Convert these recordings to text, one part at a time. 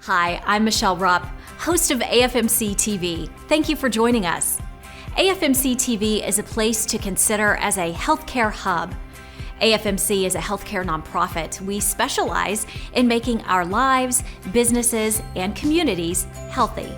Hi, I'm Michelle Rupp, host of AFMC TV. Thank you for joining us. AFMC TV is a place to consider as a healthcare hub. AFMC is a healthcare nonprofit. We specialize in making our lives, businesses, and communities healthy.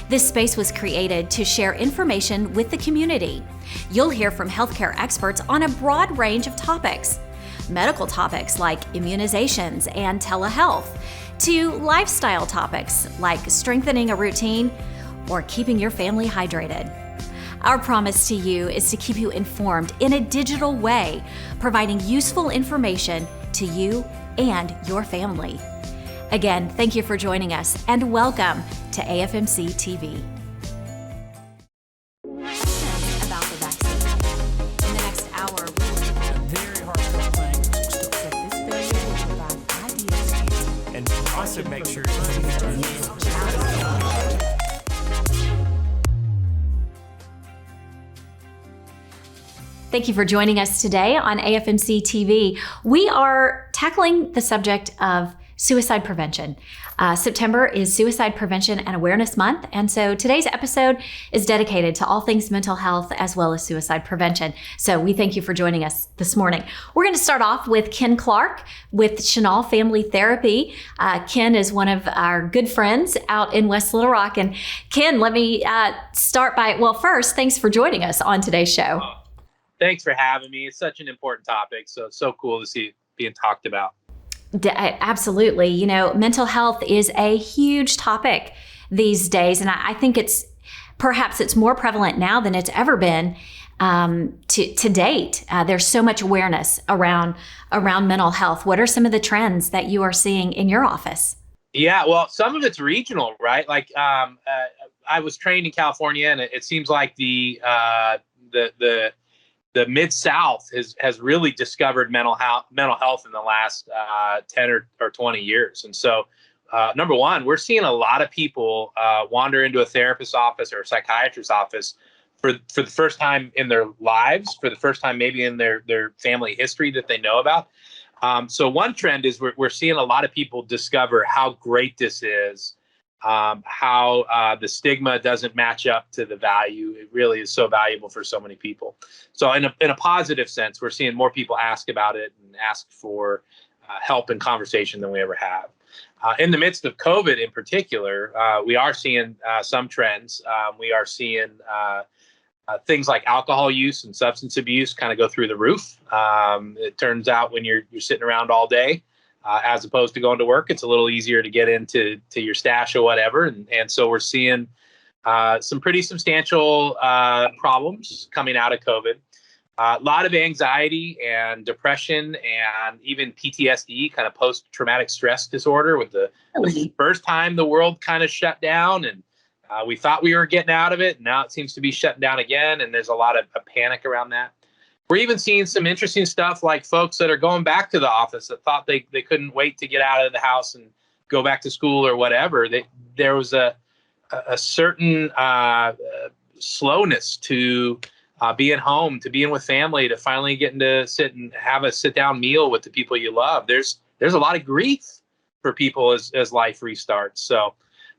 This space was created to share information with the community. You'll hear from healthcare experts on a broad range of topics. Medical topics like immunizations and telehealth, to lifestyle topics like strengthening a routine or keeping your family hydrated. Our promise to you is to keep you informed in a digital way, providing useful information to you and your family. Again, thank you for joining us and welcome to AFMC TV. About the vaccine. In the next hour, very hard to play. This video will provide ideas and also make sure Thank you for joining us today on AFMC TV. We are tackling the subject of suicide prevention. September is Suicide Prevention and Awareness Month, and so today's episode is dedicated to all things mental health as well as suicide prevention. So we thank you for joining us this morning. We're going to start off with Ken Clark with Chenal Family Therapy. Ken is one of our good friends out in West Little Rock. And Ken, let me start by, well, first, thanks for joining us on today's show. Thanks for having me. It's such an important topic, so it's so cool to see it being talked about. Absolutely. You know, mental health is a huge topic these days, and I think perhaps it's more prevalent now than it's ever been to date. There's so much awareness around mental health. What are some of the trends that you are seeing in your office? Yeah, well, some of it's regional, right? Like I was trained in California, and it seems like the Mid-South has really discovered mental health in the last 10 or 20 years. And so, number one, we're seeing a lot of people wander into a therapist's office or a psychiatrist's office for the first time in their lives, for the first time maybe in their family history that they know about. So one trend is we're seeing a lot of people discover how great this is, how the stigma doesn't match up to the value. It really is so valuable for so many people. So in a positive sense, we're seeing more people ask about it and ask for help and conversation than we ever have. In the midst of COVID in particular, we are seeing some trends. We are seeing things like alcohol use and substance abuse kind of go through the roof. It turns out when you're sitting around all day, as opposed to going to work, it's a little easier to get into your stash or whatever. And so we're seeing some pretty substantial problems coming out of COVID. A lot of anxiety and depression and even PTSD, kind of post-traumatic stress disorder, with the first time the world kind of shut down, and we thought we were getting out of it. Now it seems to be shutting down again, and there's a lot of panic around that. We're even seeing some interesting stuff like folks that are going back to the office that thought they couldn't wait to get out of the house and go back to school or whatever. There was a certain slowness to being home, to being with family, to finally getting to sit and have a sit-down meal with the people you love. There's a lot of grief for people as life restarts. So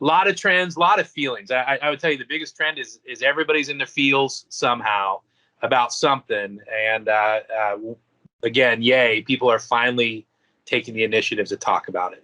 a lot of trends, a lot of feelings. I would tell you the biggest trend is everybody's in their feels somehow about something. And again, yay, people are finally taking the initiative to talk about it.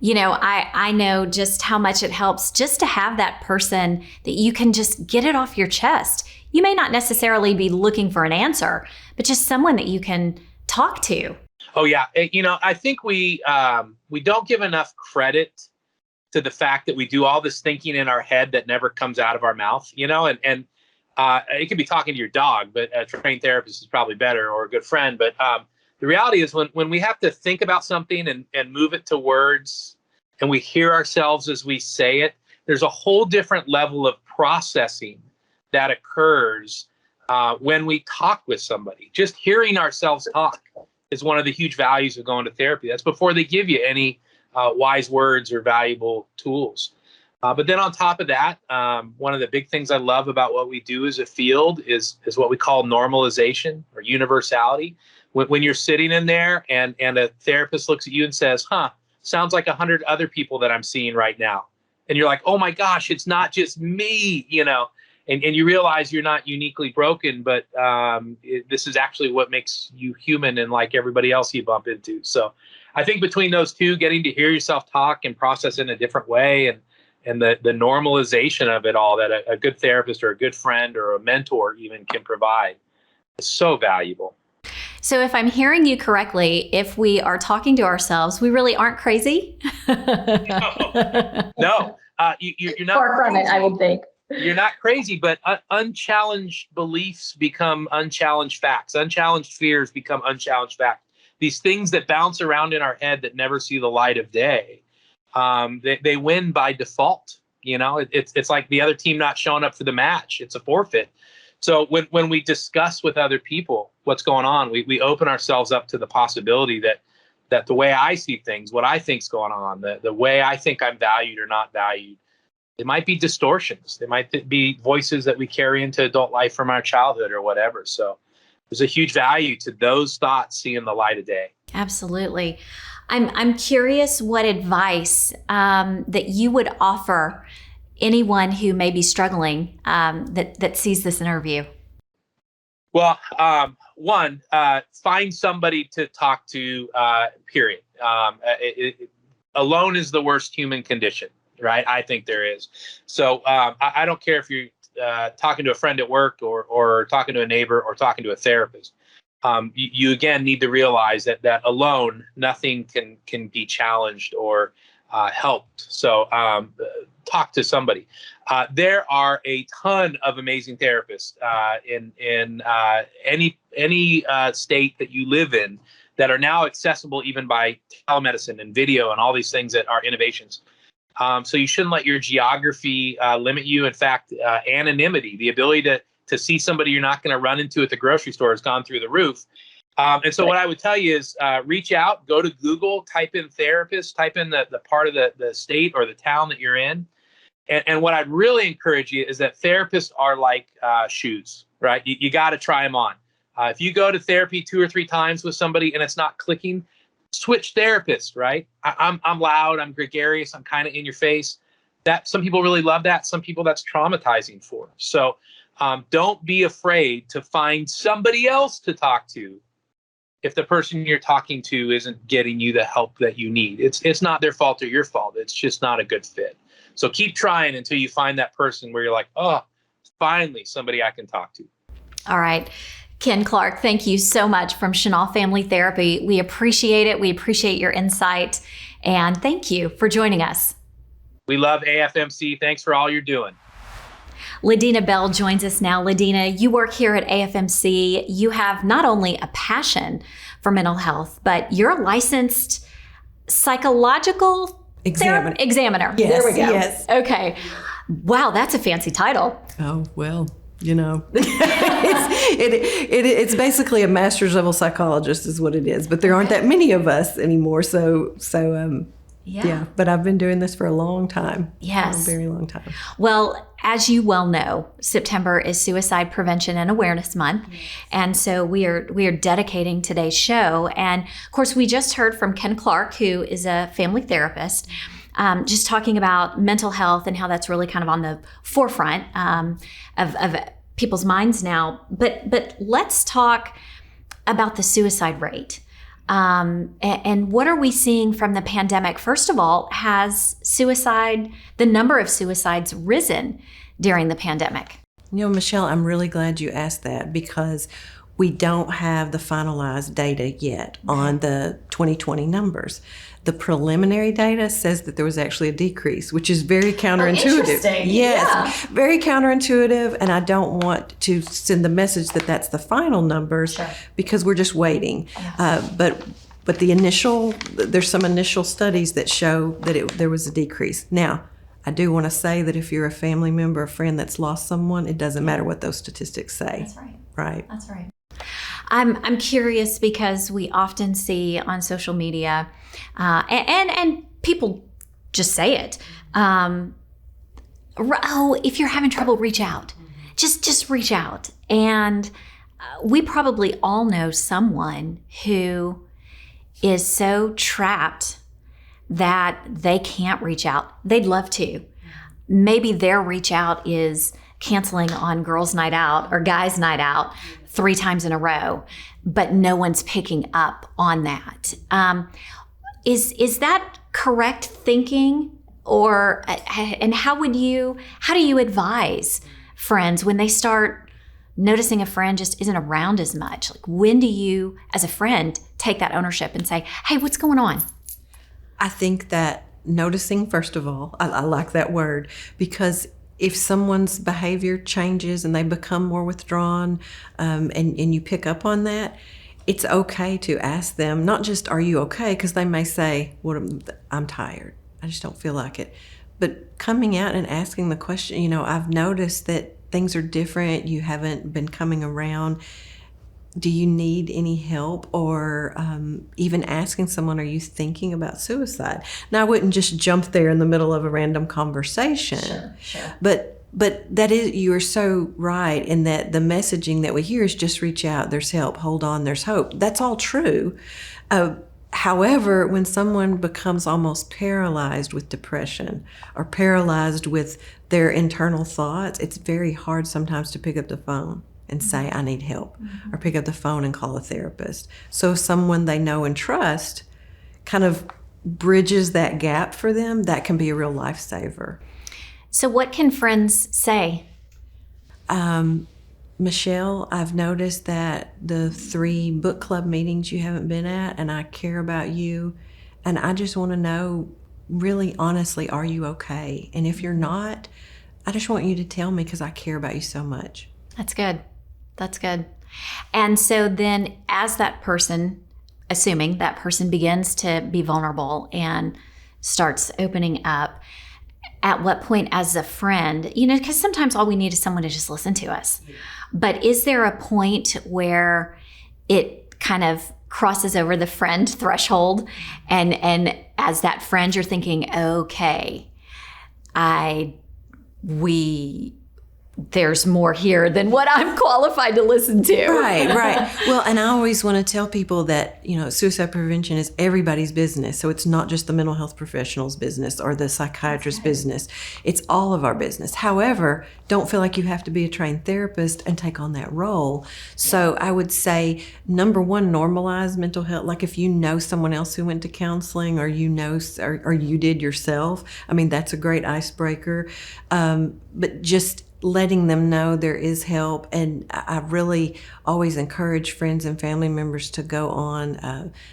You know, I know just how much it helps just to have that person that you can just get it off your chest. You may not necessarily be looking for an answer, but just someone that you can talk to. Oh, yeah. You know, I think we don't give enough credit to the fact that we do all this thinking in our head that never comes out of our mouth, you know, and it could be talking to your dog, but a trained therapist is probably better, or a good friend. But the reality is when we have to think about something and move it to words, and we hear ourselves as we say it, there's a whole different level of processing that occurs when we talk with somebody. Just hearing ourselves talk is one of the huge values of going to therapy. That's before they give you any wise words or valuable tools. But then on top of that, one of the big things I love about what we do as a field is what we call normalization or universality. When you're sitting in there and a therapist looks at you and says, sounds like 100 other people that I'm seeing right now. And you're like, oh my gosh, it's not just me, and you realize you're not uniquely broken, but this is actually what makes you human and like everybody else you bump into. So I think between those two, getting to hear yourself talk and process in a different way, and the normalization of it all that a good therapist or a good friend or a mentor even can provide is so valuable. So if I'm hearing you correctly, if we are talking to ourselves, we really aren't crazy? No, you're not. Far from it, I would think. You're not crazy, but unchallenged beliefs become unchallenged facts. Unchallenged fears become unchallenged facts. These things that bounce around in our head that never see the light of day, they win by default. It's like the other team not showing up for the match. It's a forfeit. So when we discuss with other people what's going on, we open ourselves up to the possibility that the way I see things, what I think's going on, the way I think I'm valued or not valued, it might be distortions. They might be voices that we carry into adult life from our childhood or whatever. So there's a huge value to those thoughts seeing the light of day. Absolutely. I'm curious what advice that you would offer anyone who may be struggling that sees this interview. Well, one, find somebody to talk to, period. Alone is the worst human condition, right? I think there is. So I don't care if you're talking to a friend at work or talking to a neighbor or talking to a therapist. You again need to realize that alone, nothing can be challenged or helped. So talk to somebody. There are a ton of amazing therapists in any state that you live in that are now accessible even by telemedicine and video and all these things that are innovations. So you shouldn't let your geography limit you. In fact, anonymity, the ability to see somebody you're not going to run into at the grocery store has gone through the roof. And so what I would tell you is reach out, go to Google, type in therapist, type in the part of the state or the town that you're in. And what I'd really encourage you is that therapists are like shoes, right? You got to try them on. If you go to therapy 2 or 3 times with somebody and it's not clicking, switch therapists, right? I'm loud, I'm gregarious, I'm kind of in your face. That some people really love that. Some people that's traumatizing for. So don't be afraid to find somebody else to talk to if the person you're talking to isn't getting you the help that you need. It's not their fault or your fault. It's just not a good fit. So keep trying until you find that person where you're like, oh, finally somebody I can talk to. All right. Ken Clark, thank you so much from Chenal Family Therapy. We appreciate it. We appreciate your insight. And thank you for joining us. We love AFMC. Thanks for all you're doing. Ladina Bell joins us now. Ladina, you work here at AFMC. You have not only a passion for mental health, but you're a licensed psychological examiner. Yes, there we go. Yes. Okay. Wow, that's a fancy title. Oh, well, it's basically a master's level psychologist is what it is, but there aren't that many of us anymore. Yeah, but I've been doing this for a long time. Yes. A very long time. Well, as you well know, September is Suicide Prevention and Awareness Month. And so we are dedicating today's show. And of course, we just heard from Ken Clark, who is a family therapist, just talking about mental health and how that's really kind of on the forefront of people's minds now. But let's talk about the suicide rate. And what are we seeing from the pandemic? First of all, has the number of suicides risen during the pandemic? Michelle, I'm really glad you asked that because we don't have the finalized data yet on the 2020 numbers. The preliminary data says that there was actually a decrease, which is very counterintuitive. Interesting. Yes, very counterintuitive, and I don't want to send the message that that's the final numbers because we're just waiting. But there's some initial studies that show that there was a decrease. Now, I do want to say that if you're a family member, a friend that's lost someone, it doesn't matter what those statistics say. That's right. Right. That's right. I'm curious because we often see on social media, and people just say it. If you're having trouble, reach out. Just reach out. And we probably all know someone who is so trapped that they can't reach out. They'd love to. Maybe their reach out is canceling on girls' night out or guys' night out 3 times in a row, but no one's picking up on that. Is that correct thinking? Or, and how do you advise friends when they start noticing a friend just isn't around as much? Like, when do you, as a friend, take that ownership and say, hey, what's going on? I think that noticing, first of all, I like that word, because if someone's behavior changes and they become more withdrawn, and you pick up on that, it's okay to ask them, not just, are you okay? Because they may say, I'm tired. I just don't feel like it. But coming out and asking the question, I've noticed that things are different. You haven't been coming around. Do you need any help? Or even asking someone, are you thinking about suicide? Now, I wouldn't just jump there in the middle of a random conversation. Sure. But that is, you are so right in that the messaging that we hear is just reach out, there's help, hold on, there's hope. That's all true. However, when someone becomes almost paralyzed with depression or paralyzed with their internal thoughts, it's very hard sometimes to pick up the phone and say, I need help, or pick up the phone and call a therapist. So if someone they know and trust kind of bridges that gap for them, that can be a real lifesaver. So what can friends say? Michelle, I've noticed that the 3 book club meetings you haven't been at, and I care about you, and I just want to know, really honestly, are you okay? And if you're not, I just want you to tell me because I care about you so much. That's good. That's good. And so then as that person, assuming that person begins to be vulnerable and starts opening up, at what point as a friend, because sometimes all we need is someone to just listen to us. But is there a point where it kind of crosses over the friend threshold, and as that friend, you're thinking, okay, there's more here than what I'm qualified to listen to. Right. Well, and I always want to tell people that, suicide prevention is everybody's business. So it's not just the mental health professional's business or the psychiatrist's business. It's all of our business. However, don't feel like you have to be a trained therapist and take on that role. So I would say, number one, normalize mental health. Like if you know someone else who went to counseling or or you did yourself, that's a great icebreaker. But just letting them know there is help. And I really always encourage friends and family members to go on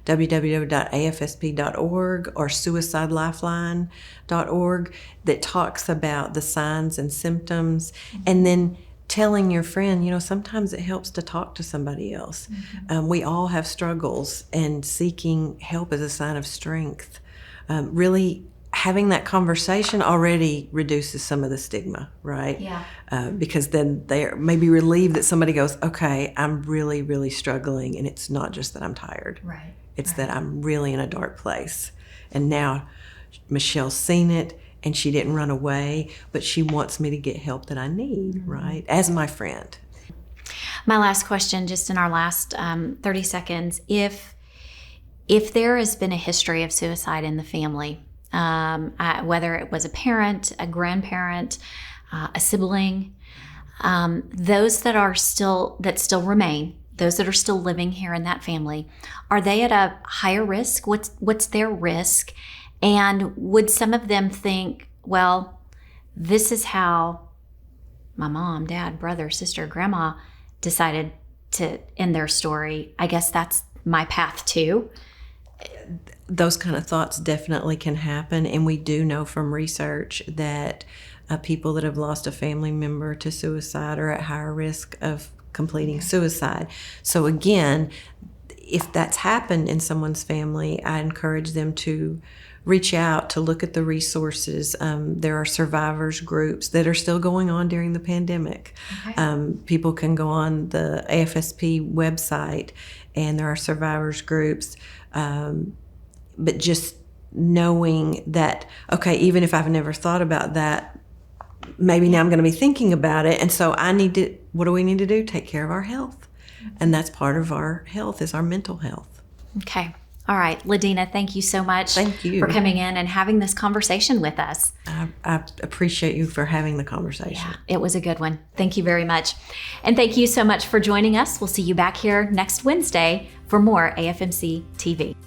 www.afsp.org or suicidelifeline.org that talks about the signs and symptoms. And then telling your friend, sometimes it helps to talk to somebody else. We all have struggles, and seeking help is a sign of strength. Really having that conversation already reduces some of the stigma, right? Yeah. Because then they're maybe relieved that somebody goes, okay, I'm really, really struggling, and it's not just that I'm tired. Right. It's that I'm really in a dark place. And now Michelle's seen it, and she didn't run away, but she wants me to get help that I need, right? As my friend. My last question, just in our last 30 seconds, if there has been a history of suicide in the family, whether it was a parent, a grandparent, a sibling, those that still remain, those that are still living here in that family, are they at a higher risk? What's their risk? And would some of them think, well, this is how my mom, dad, brother, sister, grandma decided to end their story. I guess that's my path too. Those kind of thoughts definitely can happen, and we do know from research that people that have lost a family member to suicide are at higher risk of completing suicide. So again, if that's happened in someone's family, I encourage them to reach out to look at the resources. There are survivors groups that are still going on during the pandemic. Okay. People can go on the AFSP website, and there are survivors groups. But just knowing that, okay, even if I've never thought about that, maybe now I'm going to be thinking about it. And so what do we need to do? Take care of our health. And that's part of our health is our mental health. Okay. All right, Ladina, thank you so much Thank you. for coming in and having this conversation with us. I appreciate you for having the conversation. Yeah, it was a good one. Thank you very much. And thank you so much for joining us. We'll see you back here next Wednesday for more AFMC TV.